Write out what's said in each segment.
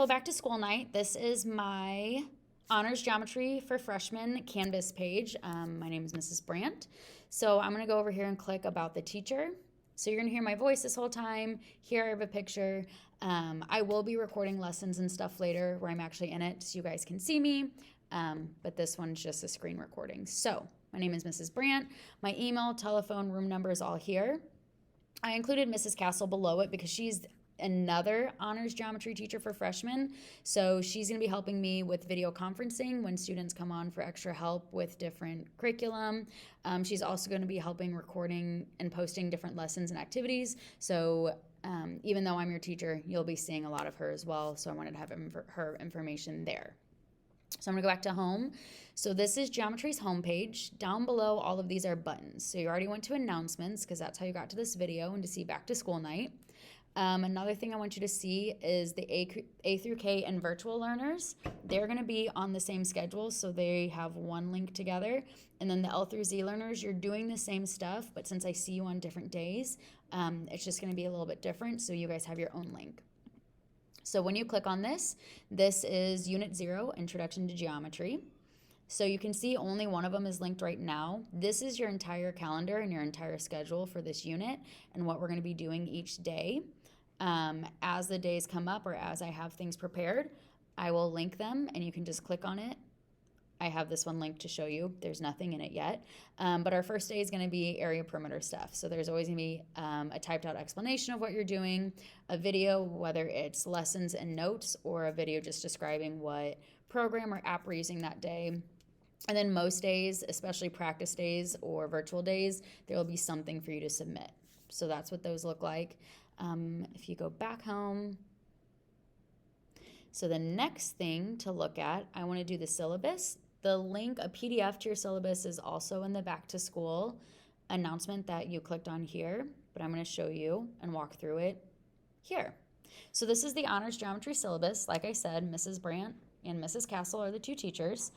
So back to school night. This is my honors geometry for freshmen Canvas page. My name is Mrs. Brandt. So I'm going to go over here and click about the teacher. So you're going to hear my voice this whole time. Here I have a picture. I will be recording lessons and stuff later where I'm actually in it so you guys can see me. But this one's just a screen recording. So my name is Mrs. Brandt. My email, telephone, room number is all here. I included Mrs. Castle below it because she's another honors geometry teacher for freshmen. So she's going to be helping me with video conferencing when students come on for extra help with different curriculum. She's also going to be helping recording and posting different lessons and activities. So even though I'm your teacher, you'll be seeing a lot of her as well. So I wanted to have her information there. So I'm going to go back to home. So this is Geometry's homepage. Down below, all of these are buttons. So you already went to announcements because that's how you got to this video and to see back to school night. Another thing I want you to see is the A through K and virtual learners. They're going to be on the same schedule, so they have one link together. And then the L through Z learners, you're doing the same stuff, but since I see you on different days, it's just going to be a little bit different, so you guys have your own link. So when you click on this, this is Unit 0, Introduction to Geometry. So you can see only one of them is linked right now. This is your entire calendar and your entire schedule for this unit and what we're going to be doing each day. As the days come up or as I have things prepared, I will link them and you can just click on it. I have this one linked to show you. There's nothing in it yet. But our first day is going to be area perimeter stuff. So there's always going to be a typed out explanation of what you're doing, a video, whether it's lessons and notes, or a video just describing what program or app we're using that day. And then most days, especially practice days or virtual days, there will be something for you to submit. So that's what those look like. If you go back home, so the next thing to look at, I want to do the syllabus. The link, a PDF to your syllabus, is also in the back to school announcement that you clicked on here, but I'm going to show you and walk through it here. So this is the honors geometry syllabus. Like I said, Mrs. Brandt and Mrs. Castle are the two teachers.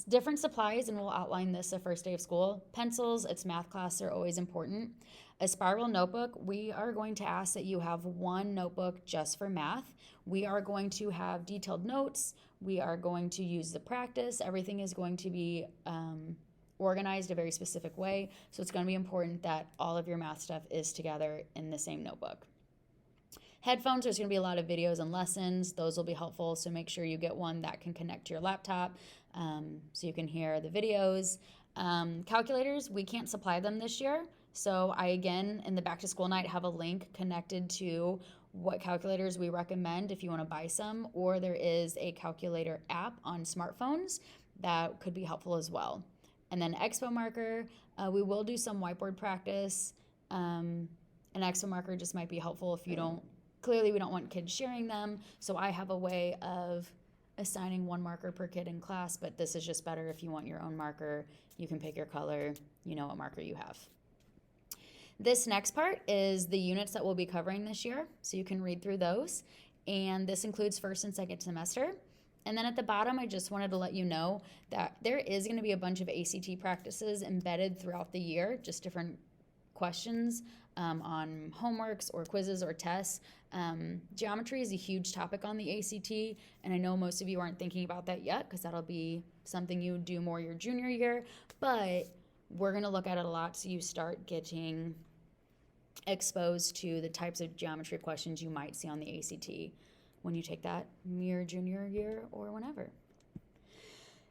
Different supplies, and we'll outline this the first day of school. Pencils, it's math class, are always important. A spiral notebook, we are going to ask that you have one notebook just for math. We are going to have detailed notes. We are going to use the practice. Everything is going to be organized a very specific way. So it's going to be important that all of your math stuff is together in the same notebook. Headphones, there's going to be a lot of videos and lessons. Those will be helpful, so make sure you get one that can connect to your laptop so you can hear the videos. Calculators, we can't supply them this year. So I, again, in the back to school night, have a link connected to what calculators we recommend if you want to buy some, or there is a calculator app on smartphones that could be helpful as well. And then Expo marker, we will do some whiteboard practice. An Expo marker just might be helpful if you don't, clearly we don't want kids sharing them, so I have a way of assigning one marker per kid in class, but this is just better if you want your own marker. You can pick your color, you know what marker you have. This next part is the units that we'll be covering this year, so you can read through those, and this includes first and second semester. And then at the bottom, I just wanted to let you know that there is going to be a bunch of ACT practices embedded throughout the year, just different questions on homeworks or quizzes or tests. Geometry is a huge topic on the ACT, and I know most of you aren't thinking about that yet because that'll be something you do more your junior year, but we're going to look at it a lot so you start getting exposed to the types of geometry questions you might see on the ACT when you take that your junior year or whenever.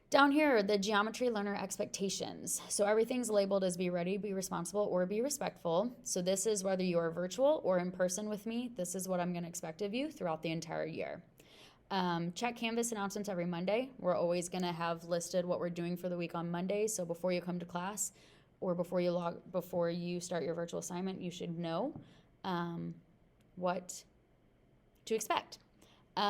Down here, the geometry learner expectations. So everything's labeled as be ready, be responsible, or be respectful. So this is whether you are virtual or in person with me, this is what I'm going to expect of you throughout the entire year. Check Canvas announcements every Monday. We're always going to have listed what we're doing for the week on Monday. So before you come to class or before you start your virtual assignment, you should know what to expect.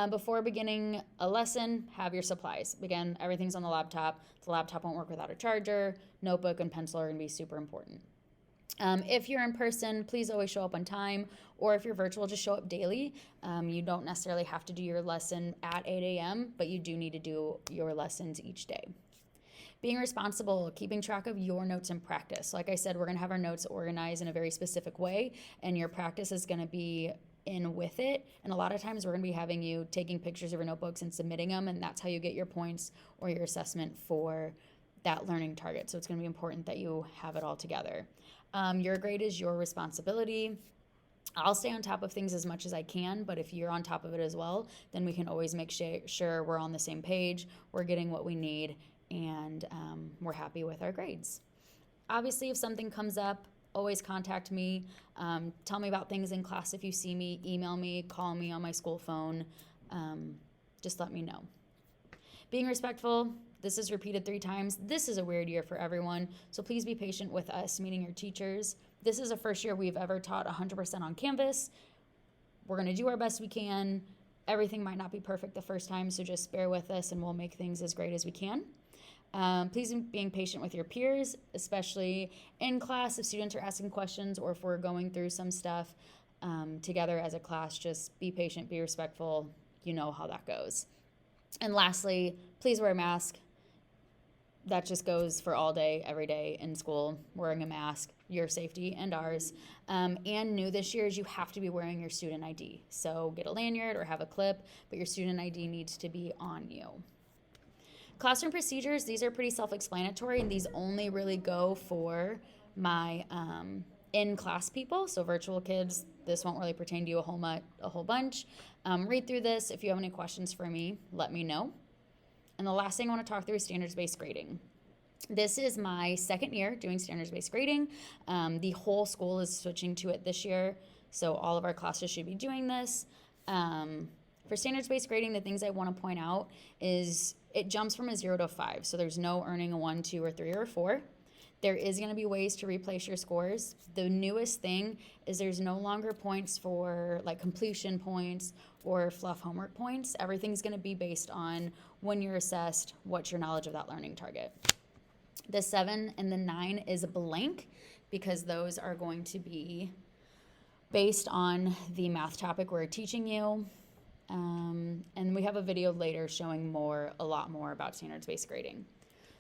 Before beginning a lesson, have your supplies. Again, everything's on the laptop. The laptop won't work without a charger. Notebook and pencil are going to be super important. If you're in person, please always show up on time, or if you're virtual, just show up daily. You don't necessarily have to do your lesson at 8 a.m., but you do need to do your lessons each day. Being responsible, keeping track of your notes and practice. Like I said, we're going to have our notes organized in a very specific way, and your practice is going to be in with it. And a lot of times we're going to be having you taking pictures of your notebooks and submitting them, and that's how you get your points or your assessment for that learning target. So it's going to be important that you have it all together. Your grade is your responsibility. I'll stay on top of things as much as I can, but if you're on top of it as well, then we can always make sure we're on the same page, we're getting what we need, and we're happy with our grades. Obviously, if something comes up, always contact me. Tell me about things in class if you see me, email me, call me on my school phone. Just let me know. Being respectful, this is repeated 3 times. This is a weird year for everyone, so please be patient with us, meaning your teachers. This is the first year we've ever taught 100% on Canvas. We're going to do our best we can. Everything might not be perfect the first time, so just bear with us and we'll make things as great as we can. Please be being patient with your peers, especially in class if students are asking questions or if we're going through some stuff together as a class. Just be patient, be respectful. You know how that goes. And lastly, please wear a mask. That just goes for all day, every day in school, wearing a mask, your safety and ours. And new this year is you have to be wearing your student ID. So get a lanyard or have a clip, but your student ID needs to be on you. Classroom procedures, these are pretty self-explanatory, and these only really go for my in-class people. So virtual kids, this won't really pertain to you a whole bunch. Read through this. If you have any questions for me, let me know. And the last thing I want to talk through is standards-based grading. This is my second year doing standards-based grading. The whole school is switching to it this year, so all of our classes should be doing this. For standards-based grading, the things I want to point out is it jumps from a 0 to a 5, so there's no earning a 1, 2, or 3, or 4. There is going to be ways to replace your scores. The newest thing is there's no longer points for like completion points or fluff homework points. Everything's going to be based on when you're assessed, what's your knowledge of that learning target. The 7 and the 9 is a blank because those are going to be based on the math topic we're teaching you. And we have a video later showing a lot more about standards-based grading.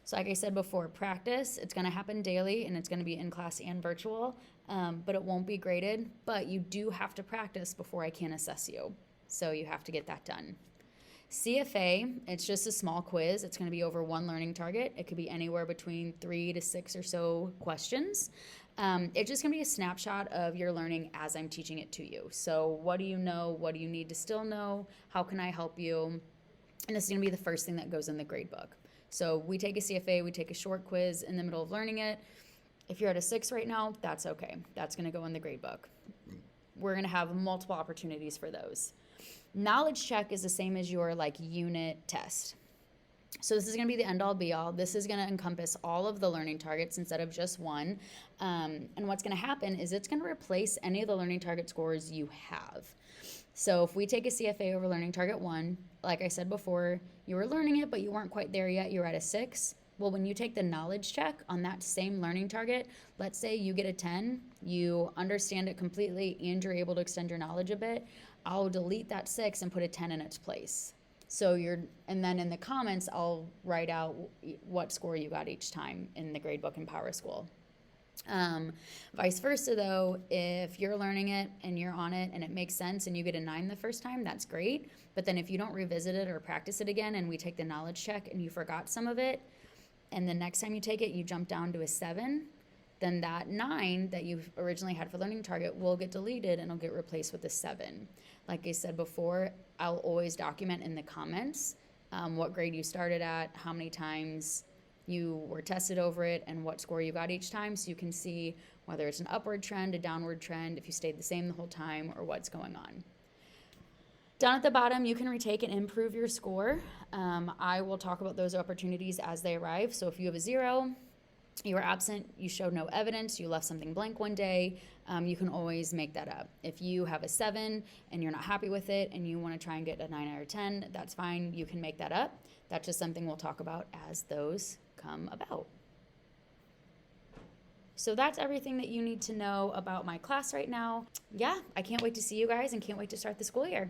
So like I said before, practice, it's going to happen daily and it's going to be in class and virtual, but it won't be graded. But you do have to practice before I can assess you. So you have to get that done. CFA, it's just a small quiz. It's going to be over 1 learning target. It could be anywhere between 3 to 6 or so questions. It's just going to be a snapshot of your learning as I'm teaching it to you. So what do you know? What do you need to still know? How can I help you? And this is going to be the first thing that goes in the grade book. So we take a CFA, we take a short quiz in the middle of learning it. If you're at a 6 right now, that's okay. That's going to go in the grade book. We're going to have multiple opportunities for those. Knowledge check is the same as your unit test. So this is going to be the end all be all. This is going to encompass all of the learning targets instead of just one. And what's going to happen is it's going to replace any of the learning target scores you have. So if we take a CFA over learning target 1, like I said before, you were learning it, but you weren't quite there yet. You were at a 6. Well, when you take the knowledge check on that same learning target, let's say you get a 10, you understand it completely, and you're able to extend your knowledge a bit, I'll delete that 6 and put a 10 in its place. So and then in the comments, I'll write out what score you got each time in the gradebook in Power School. Vice versa though, if you're learning it and you're on it and it makes sense and you get a 9 the first time, that's great. But then if you don't revisit it or practice it again and we take the knowledge check and you forgot some of it, and the next time you take it, you jump down to a 7, then that 9 that you originally had for learning target will get deleted and it'll get replaced with a 7. Like I said before, I'll always document in the comments what grade you started at, how many times you were tested over it, and what score you got each time, so you can see whether it's an upward trend, a downward trend, if you stayed the same the whole time, or what's going on. Down at the bottom, you can retake and improve your score. I will talk about those opportunities as they arrive. So if you have a 0, you were absent, you showed no evidence, you left something blank one day, you can always make that up. If you have a 7 and you're not happy with it and you want to try and get a 9 out of 10, that's fine, you can make that up. That's just something we'll talk about as those come about. So that's everything that you need to know about my class right now. Yeah, I can't wait to see you guys and can't wait to start the school year.